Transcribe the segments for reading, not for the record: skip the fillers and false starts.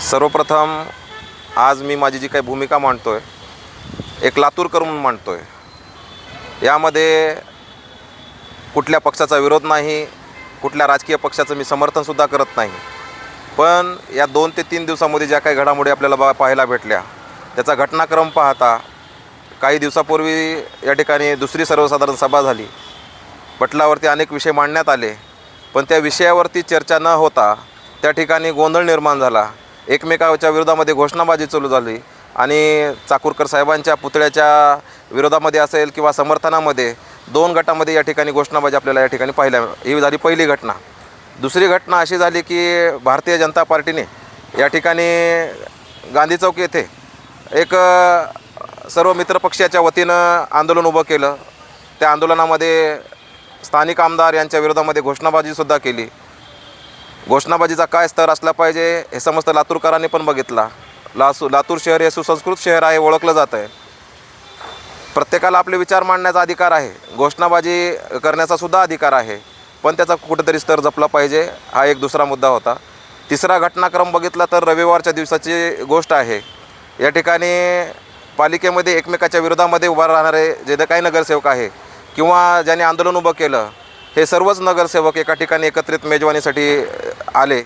सर्वप्रथम आज मी माझी जी काही भूमिका मांडतोय, एक लातूरकर म्हणून मांडतोय। यामध्ये कुठल्या पक्षाचा विरोध नाही, कुठल्या राजकीय पक्षाचं मी समर्थनसुद्धा करत नाही। पण या 2 ते 3 दिवसामध्ये ज्या काही घडामोडी आपल्याला पाहायला भेटल्या, त्याचा घटनाक्रम पाहता काही दिवसापूर्वी या ठिकाणी दुसरी सर्वसाधारण सभा झाली। पटलावरती अनेक विषय मांडण्यात आले, पण त्या विषयावरती चर्चा न होता त्या ठिकाणी गोंधळ निर्माण झाला। एकमेकांच्या विरोधामध्ये घोषणाबाजी चालू झाली आणि चाकूरकर साहेबांच्या पुतळ्याच्या विरोधामध्ये असेल किंवा समर्थनामध्ये 2 गटामध्ये या ठिकाणी घोषणाबाजी आपल्याला या ठिकाणी पाहायला, ही झाली पहिली घटना। दुसरी घटना अशी झाली की भारतीय जनता पार्टीने या ठिकाणी गांधी चौक येथे एक सर्व मित्रपक्षाच्या वतीनं आंदोलन उभं केलं। त्या आंदोलनामध्ये स्थानिक आमदार यांच्या विरोधामध्ये घोषणाबाजीसुद्धा केली। घोषणाबाजीचा काय स्तर असला पाहिजे हे समस्त लातूरकरांनी पण बघितला। लातूर शहर हे सुसंस्कृत शहर आहे, ओळखलं जात आहे। प्रत्येकाला आपले विचार मांडण्याचा अधिकार आहे, घोषणाबाजी करण्याचा सुद्धा अधिकार आहे, पण त्याचा कुठेतरी स्तर जपला पाहिजे, हा एक दुसरा मुद्दा होता। तिसरा घटनाक्रम बघितला तर रविवारच्या दिवसाची गोष्ट आहे। या ठिकाणी पालिकेमध्ये एकमेकाच्या विरोधामध्ये उभा राहणारे जे काही नगरसेवक आहे किंवा ज्यांनी आंदोलन उभं केलं, हे सर्वच नगरसेवक एका ठिकाणी एकत्रित मेजवानीसाठी आले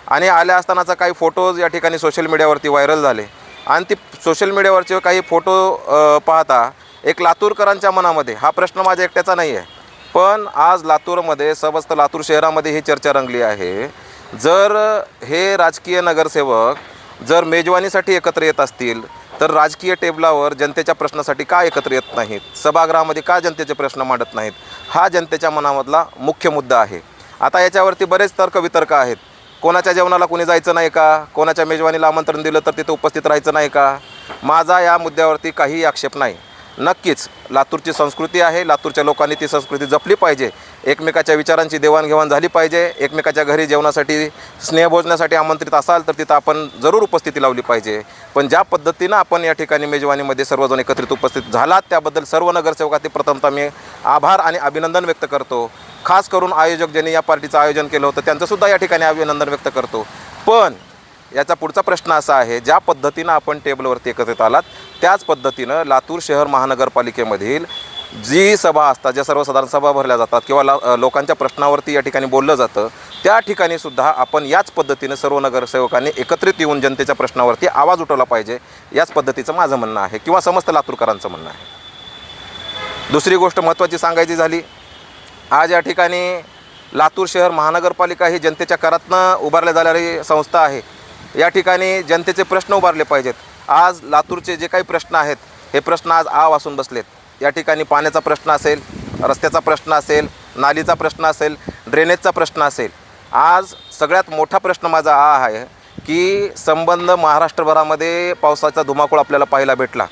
आणि आल्या असतानाचा काही फोटोज या ठिकाणी सोशल मीडियावरती व्हायरल झाले आणि ती सोशल मीडियावरचे काही फोटो पाहता एक लातूरकरांच्या मनामध्ये हा प्रश्न माझ्या एकट्याचा नाही आहे, पण आज लातूरमध्ये समस्त लातूर शहरामध्ये ही चर्चा रंगली आहे। जर हे राजकीय नगरसेवक जर मेजवानीसाठी एकत्र येत असतील तर राजकीय टेबलावर जनतेच्या प्रश्नासाठी का एकत्र येत नाहीत, सभागृहामध्ये का जनतेचे प्रश्न मांडत नाहीत, हा जनतेच्या मनामधला मुख्य मुद्दा आहे। आता याच्यावरती बरेच तर्कवितर्क आहेत। कोणाच्या जेवणाला कोणी जायचं नाही का, कोणाच्या मेजवानीला आमंत्रण दिलं तर तिथे उपस्थित राहायचं नाही का? माझा या मुद्द्यावरती काहीही आक्षेप नाही। नक्कीच लातूरची संस्कृती आहे, लातूरच्या लोकांनी ती संस्कृती जपली पाहिजे। एकमेकाच्या विचारांची देवाणघेवाण झाली पाहिजे। एकमेकाच्या घरी जेवणासाठी स्नेहभोजनासाठी आमंत्रित असाल तर तिथं आपण जरूर उपस्थिती लावली पाहिजे। पण ज्या पद्धतीनं आपण या ठिकाणी मेजवानीमध्ये सर्वजण एकत्रित उपस्थित झालात त्याबद्दल सर्व नगरसेवकांचे प्रथमतः मी आभार आणि अभिनंदन व्यक्त करतो। खास करून आयोजक ज्यांनी या पार्टीचं आयोजन केलं होतं त्यांचंसुद्धा या ठिकाणी अभिनंदन व्यक्त करतो। पण याचा पुढचा प्रश्न असा आहे, ज्या पद्धतीनं आपण टेबलवरती एकत्रित आलात त्याच पद्धतीनं लातूर शहर महानगरपालिकेमधील जी सभा असतात, ज्या सर्वसाधारण सभा भरल्या जातात किंवा लोकांच्या प्रश्नावरती या ठिकाणी बोललं जातं, त्या ठिकाणीसुद्धा आपण याच पद्धतीनं सर्व नगरसेवकांनी एकत्रित येऊन जनतेच्या प्रश्नावरती आवाज उठवला पाहिजे, याच पद्धतीचं माझं म्हणणं आहे किंवा समस्त लातूरकरांचं म्हणणं आहे। दुसरी गोष्ट महत्त्वाची सांगायची झाली, आज या ठिकाणी लातूर शहर महानगरपालिका ही जनतेच्या करातनं उभारल्या जाणारी संस्था आहे। या ठिकाणी जनतेचे प्रश्न उभारले पाहिजेत। आज लातूरचे जे काही प्रश्न आहेत हे प्रश्न आज वासून बसलेत। या ठिकाणी पाण्याचा प्रश्न असेल, रस्त्याचा प्रश्न असेल, नालीचा प्रश्न असेल, ड्रेनेजचा प्रश्न असेल। आज सगळ्यात मोठा प्रश्न माझा आहे की संबंध महाराष्ट्रभरामध्ये पावसाचा धुमाकूळ आपल्याला पाहायला भेटला,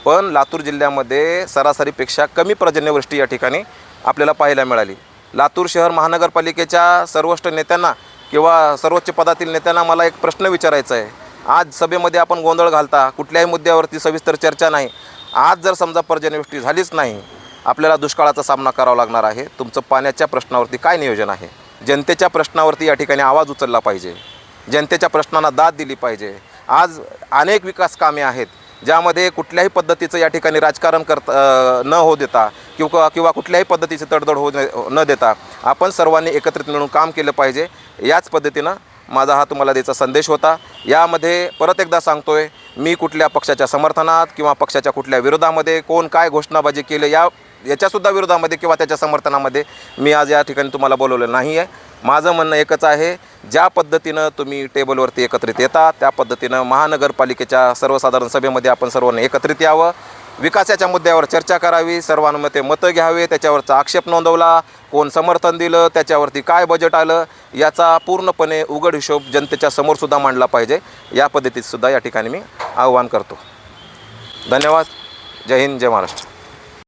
पण लातूर जिल्ह्यामध्ये सरासरीपेक्षा कमी पर्जन्यवृष्टी या ठिकाणी आपल्याला पाहायला मिळाली। लातूर शहर महानगरपालिकेच्या सर्वोच्च नेत्यांना किंवा सर्वोच्च पदातील नेत्यांना मला एक प्रश्न विचारायचा आहे। आज सभेमध्ये आपण गोंधळ घालता, कुठल्याही मुद्द्यावरती सविस्तर चर्चा नाही। आज जर समजा पर्जन्यवृष्टी झालीच नाही, आपल्याला दुष्काळाचा सामना करावा लागणार आहे। तुमचं पाण्याच्या प्रश्नावरती काय नियोजन आहे? जनतेच्या प्रश्नावरती या ठिकाणी आवाज उचलला पाहिजे, जनतेच्या प्रश्नांना दाद दिली पाहिजे। आज अनेक विकास कामे आहेत ज्यामध्ये कुठल्याही पद्धतीचं या ठिकाणी राजकारण न होऊ देता किंवा कुठल्याही पद्धतीची तडजोड न देता आपण सर्वांनी एकत्रित मिळून काम केलं पाहिजे। याच पद्धतीनं माझा हा तुम्हाला द्यायचा संदेश होता। यामध्ये परत एकदा सांगतोय, मी कुठल्या पक्षाच्या समर्थनात किंवा पक्षाच्या कुठल्या विरोधामध्ये कोण काय घोषणाबाजी केलं याच्यासुद्धा विरोधामध्ये किंवा त्याच्या समर्थनामध्ये मी आज या ठिकाणी तुम्हाला बोलवलं नाही आहे। माझं म्हणणं एकच आहे, ज्या पद्धतीनं तुम्ही टेबलवरती एकत्रित येता त्या पद्धतीनं महानगरपालिकेच्या सर्वसाधारण सभेमध्ये आपण सर्वांनी एकत्रित यावं, विकासाच्या मुद्द्यावर चर्चा करावी, सर्वांमध्ये मतं घ्यावे, त्याच्यावरचा आक्षेप नोंदवला, कोण समर्थन दिलं, त्याच्यावरती काय बजेट आलं, याचा पूर्णपणे उघड हिशोब जनतेच्या समोरसुद्धा मांडला पाहिजे। या पद्धतीतसुद्धा या ठिकाणी मी आवाहन करतो। धन्यवाद। जय हिंद, जय महाराष्ट्र।